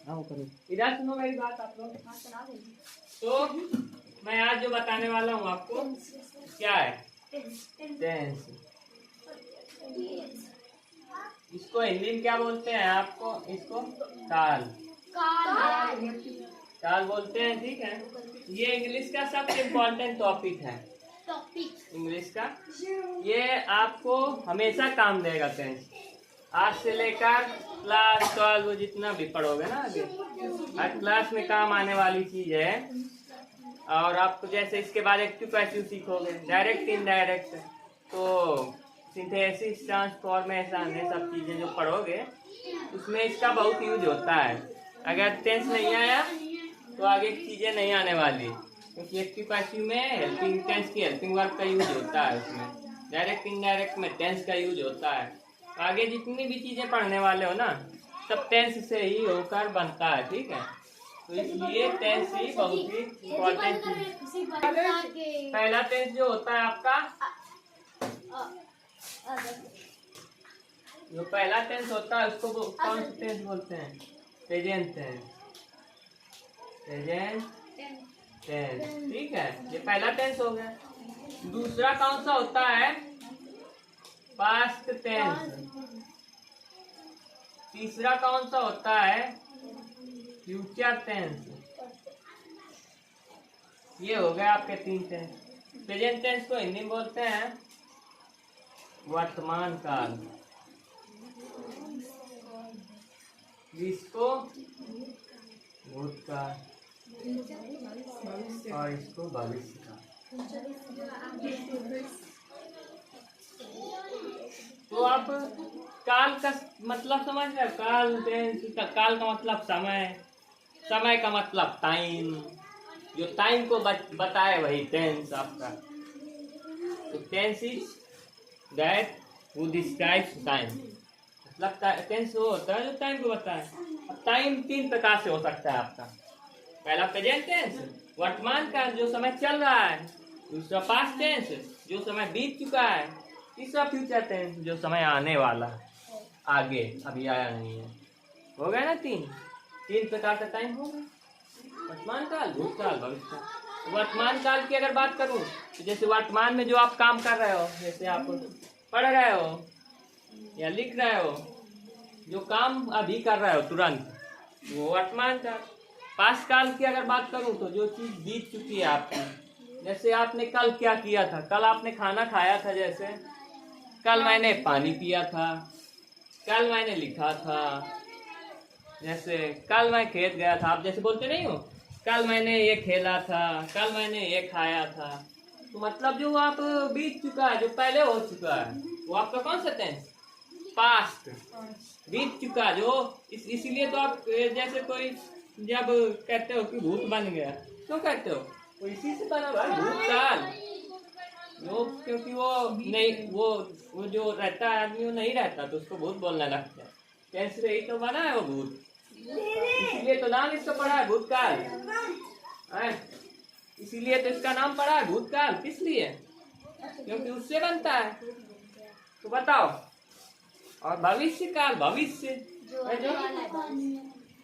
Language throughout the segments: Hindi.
हाँ करो। इधर सुनो मेरी बात आप लोग। तो मैं आज जो बताने वाला हूँ आपको क्या है टेंस। इसको हिंदी में क्या बोलते हैं आपको? इसको काल काल बोलते हैं। ठीक है, ये इंग्लिश का सबसे इम्पोर्टेंट टॉपिक है। इंग्लिश का ये आपको हमेशा काम देगा टेंस। आज से लेकर क्लास 12 जितना भी पढ़ोगे ना आगे, हर क्लास में काम आने वाली चीज है। और आपको जैसे इसके बाद एक्टिव पैसिव सीखोगे, डायरेक्ट इनडायरेक्ट, तो सिंथेसिस ट्रांसफॉर्मेशन ये सब चीजें जो पढ़ोगे उसमें इसका बहुत यूज होता है। अगर टेंस नहीं आया तो आगे चीजें नहीं आने वाली, क्योंकि एक्टिव पैसिव में हेल्पिंग टेंस की हेल्पिंग वर्ब का यूज होता है। उसमें डायरेक्ट इनडायरेक्ट में टेंस का यूज होता है। आगे जितनी भी चीजें पढ़ने वाले हो ना, सब टेंस से ही होकर बनता है। ठीक है, तो इसलिए टेंस ही बहुत ही इम्पोर्टेंट चीज। पहला टेंस जो होता है आपका, जो पहला टेंस होता है उसको कौन सा टेंस बोलते हैं? Present tense. प्रेजेंट टेंस, ठीक है, ये पहला टेंस हो गया। दूसरा कौन सा होता है? Past tense. तीसरा कौन सा होता है? Future tense. ये हो गया आपके 3 टेंस। प्रेजेंट टेंस को हिंदी में बोलते हैं वर्तमान काल, इसको भूतकाल और इसको भविष्य काल। तो आप काल का मतलब समझ रहे हो? काल टेंस का काल का मतलब समय, समय का मतलब टाइम, जो टाइम को बताए वही टेंस आपका। तो tense is that who describes time. मतलब टेंस वो होता है जो टाइम को बताए। अब टाइम 3 प्रकार से हो सकता है आपका। पहला प्रेजेंट टेंस, वर्तमान काल जो समय चल रहा है। दूसरा पास्ट टेंस, जो समय बीत चुका है। तीसरा फ्यूचर टेंस, जो समय आने वाला है, आगे अभी आया नहीं है। हो गया ना 3 प्रकार का टाइम होगा। वर्तमान काल, भूतकाल, भविष्य। वर्तमान काल की अगर बात करूं तो जैसे वर्तमान में जो आप काम कर रहे हो, जैसे आप पढ़ रहे हो या लिख रहे हो, जो काम अभी कर रहे हो तुरंत, वो वर्तमान काल। पास्ट काल की अगर बात करूं तो जो चीज बीत चुकी है आपकी, जैसे आपने कल क्या किया था, कल आपने खाना खाया था, जैसे कल मैंने पानी पिया था, कल मैंने लिखा था, जैसे कल मैं खेत गया था। आप जैसे बोलते नहीं हो कल मैंने ये खेला था, कल मैंने ये खाया था। तो मतलब जो आप बीत चुका है, जो पहले हो चुका है, वो आपका कौन सा टेंस? पास्ट, बीत चुका। जो इसीलिए तो आप जैसे कोई जब कहते हो कि भूत बन गया, क्यों कहते हो? वो इसी से बना हुआ है भूतकाल। वो क्योंकि वो नहीं, वो जो रहता है आदमी वो नहीं रहता, तो उसको भूत बोलने लगता है। टेंस से ही तो बना है वो भूत, इसीलिए तो नाम इसका पड़ा है भूतकाल। इसीलिए तो इसका नाम पड़ा है भूतकाल। किस लिए? क्योंकि उससे बनता है। तो बताओ। और भविष्य काल, भविष्य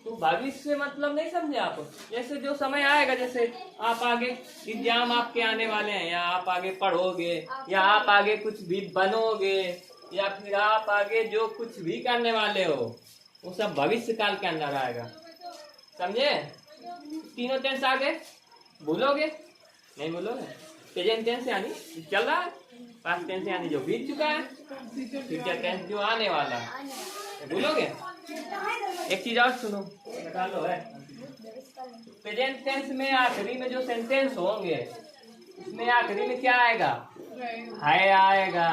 तो भविष्य मतलब नहीं समझे आप? जैसे जो समय आएगा, जैसे आप आगे एग्जाम आपके आने वाले हैं, या आप आगे पढ़ोगे, या आप आगे कुछ भी बनोगे, या फिर आप आगे जो कुछ भी करने वाले हो, वो सब भविष्य काल के अंदर आएगा। समझे? तीनों टेंस आगे भूलोगे नहीं? भूलोगे। प्रेजेंट टेंस यानी चल रहा है, पास्ट टेंस यानी जो बीत चुका है, फ्यूचर टेंस जो आने वाला है। भूलोगे? एक चीज और सुनो, बता लो है। प्रेजेंट टेंस में आखिरी में जो सेंटेंस होंगे, उसमें आखिरी में क्या आएगा? है आएगा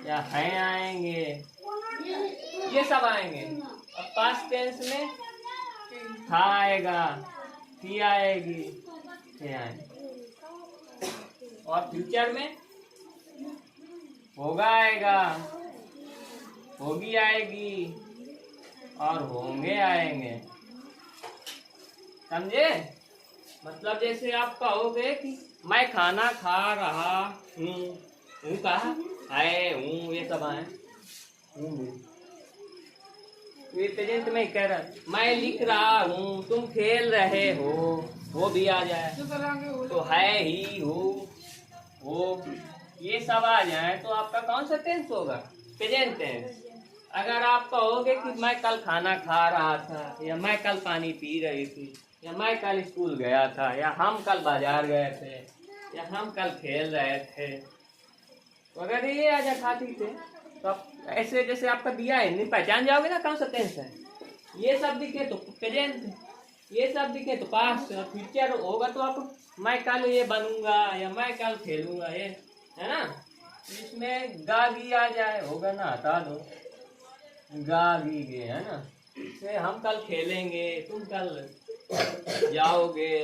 या है आएंगे, ये सब आएंगे। अब पास्ट टेंस में था आएगा, थी आएगी, थे आएंगे। और फ्यूचर में होगा आएगा, होगी आएगी, और होंगे आएंगे। समझे? मतलब जैसे आप कहोगे कि मैं खाना खा रहा हूँ, कहा है, हूँ, ये सब आए, ये प्रेजेंट में कह रहा, मैं लिख रहा हूँ, तुम खेल रहे हो, वो भी आ जाए तो है ही हो, ये सब आ जाए तो आपका कौन सा टेंस होगा? Present tense. अगर आप कहोगे कि मैं कल खाना खा रहा था, या मैं कल पानी पी रही थी, या मैं कल स्कूल गया था, या हम कल बाजार गए थे, या हम कल खेल रहे थे, तो अगर ये आ जा खाती थे तो आप ऐसे जैसे आपका दिया है नहीं पहचान जाओगे ना कौन सा टेंस है। ये सब दिखे तो प्रेजेंट, ये सब दिखे तो पास्ट, और फ्यूचर होगा तो आप मैं कल ये बनूंगा या मैं कल खेलूंगा, ये है ना। इसमें गा गी आ जाए होगा ना, हटा दो, गा गी गे, है ना। इसमें हम कल खेलेंगे, तुम कल जाओगे,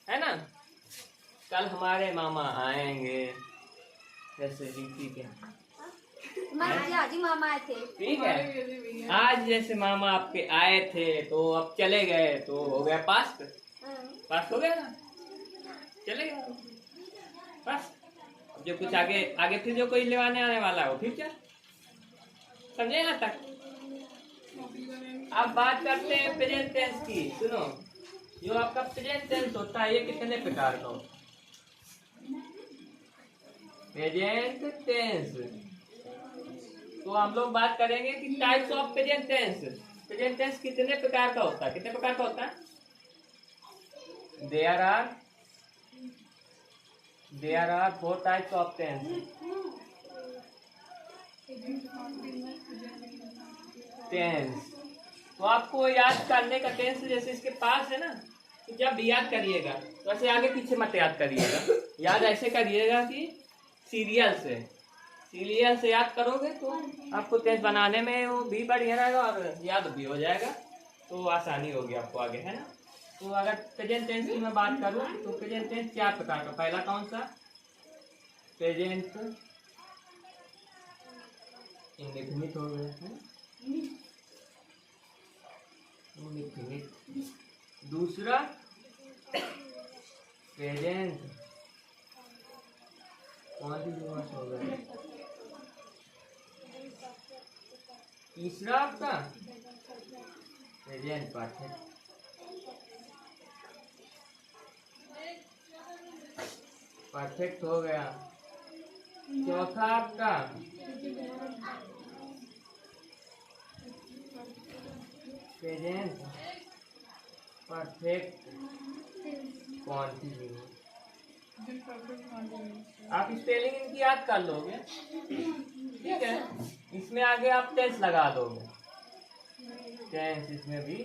है ना, कल हमारे मामा आएंगे, जैसे ठीक है, जी मामा आए थे। ठीक है। आज जैसे मामा आपके आए थे तो अब चले गए, तो हो गया पास्ट, पास्ट हो गया ना, चले गए पास्ट। अब जो कुछ आगे आगे फिर जो कोई लेवाने आने वाला हो फ्यूचर, समझे ना तक। अब बात करते हैं प्रेजेंट टेंस की। सुनो, जो आपका प्रेजेंट टेंस होता है ये कितने प्रकार का होता है? प्रेजेंट टेंस, तो हम लोग बात करेंगे कि types of present tense. Present tense कितने प्रकार का होता है? कितने प्रकार का होता है? There are 4 types of tense. Tense तो आपको याद करने का टेंस जैसे इसके पास है ना, तो जब याद करिएगा तो ऐसे आगे पीछे मत याद करिएगा, याद ऐसे करिएगा कि सीरियल से याद करोगे तो आपको टेंस बनाने में वो भी बढ़िया रहेगा और याद भी हो जाएगा, तो आसानी होगी आपको आगे, है ना। तो अगर प्रेजेंट टेंस की मैं बात करूँ तो प्रेजेंट टेंस 4 प्रकार का। पहला कौन सा? प्रेजेंट इंडेफिनिट हो गया है, इंडेफिनिट। दूसरा प्रेजेंट कॉन्टिन्यूअस हो गया। तीसरा आपका प्रेजेंट परफेक्ट। परफेक्ट हो गया। चौथा आपका प्रेजेंट परफेक्ट कॉन्टिन्यूअस। आप स्पेलिंग इनकी याद कर लोगे, ठीक है। इसमें आगे आप टेंस लगा दोगे, टेंस इसमें भी,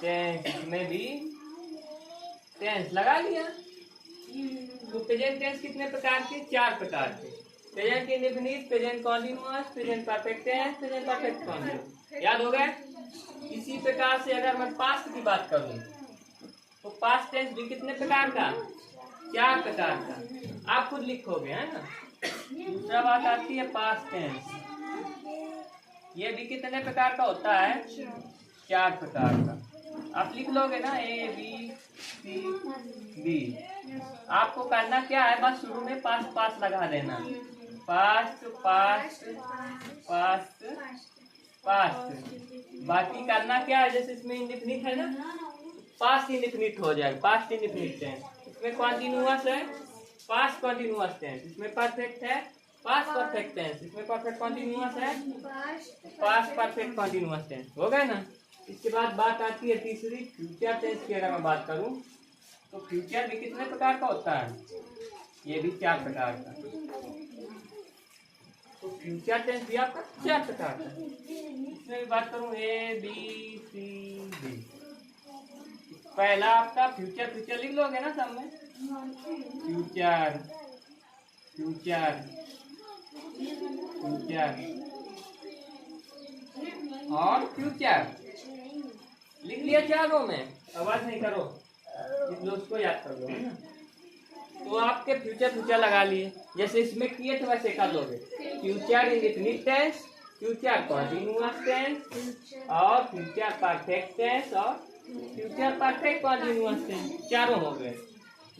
टेंस इसमें भी, टेंस लगा लिया। तो प्रेजेंट टेंस कितने प्रकार के? 4 प्रकार के। Present indefinite, present continuous, present perfect tense, present perfect continuous. याद हो गया। इसी प्रकार से अगर मैं पास्ट की बात करूं तो पास्ट टेंस भी कितने प्रकार का? 4 प्रकार का। आप खुद लिखोगे, है ना। दूसरा बात आती है पास्ट टेंस, ये भी कितने प्रकार का होता है? 4 प्रकार का। आप लिख लोगे ना, A B C D। आपको करना क्या है, बस शुरू में पास्ट पास्ट लगा देना, पास्ट पास्ट पास्ट पास्ट। बाकी करना क्या है, जैसे इसमें इंडेफिनिट है ना, पास्ट इंडेफिनिट हो जाएगा, पास्ट इंडेफिनिट टेंस। इसमें कॉन्टिन्यूअस है, पास्ट कॉन्टिन्यूअस टेंस। इसमें परफेक्ट है, पास्ट परफेक्ट टेंस। इसमें परफेक्ट कॉन्टिन्यूअस है, पास्ट परफेक्ट कॉन्टिन्यूअस टेंस। हो गया ना। इसके बाद बात आती है तीसरी, फ्यूचर टेंस की अगर मैं बात करूं तो फ्यूचर भी कितने प्रकार का होता है? ये भी 4 प्रकार का। तो फ्यूचर टेंस भी आपका 4 प्रकार का। इसमें भी बात करूं A B C D। पहला आपका फ्यूचर, फ्यूचर लिख लोगे ना सब में, फ्यूचर फ्यूचर फ्यूचर और फ्यूचर लिख लिया 4 में। आवाज नहीं करो, इस दोस्त को याद कर लो, है ना। तो आपके फ्यूचर फ्यूचर लगा लिए, जैसे इसमें किए थे वैसे कर लोगे। Future indefinite tense, future continuous tense और फ्यूचर परफेक्ट टेंस और फ्यूचर परफेक्ट कॉन्टिन्यूअस टेंस, 4 हो गए।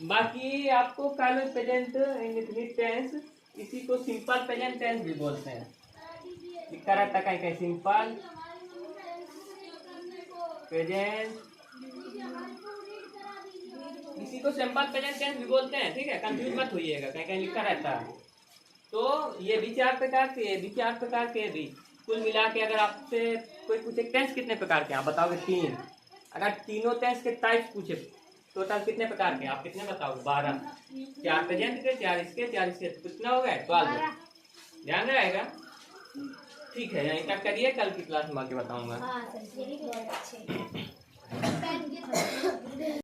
बाकी आपको कल प्रेजेंट इंडेफिनिट टेंस, इसी को सिंपल प्रेजेंट टेंस भी बोलते हैं। लिखा रहता कहीं कहीं सिंपल, प्रेजेंट, इसी को सिंपल प्रेजेंट टेंस भी बोलते हैं, ठीक है, कंफ्यूज मत होइएगा, कहीं कहीं लिखा रहता है। तो ये भी 4 प्रकार के, भी 4 प्रकार के भी, कुल मिला के अगर आपसे कोई पूछे टेंस कितने प्रकार के, आप बताओगे 3। अगर तीनों टेंस के टाइप पूछे टोटल कितने प्रकार के, आप कितने बताओगे? 12। 4 प्रेजेंट के, 4 इसके, 4 इसके, कितना हो गए? 12। ध्यान रहेगा। ठीक है, यहीं तक करिए, कल की क्लास में आके बताऊंगा। हाँ सर, यही बहुत अच्छे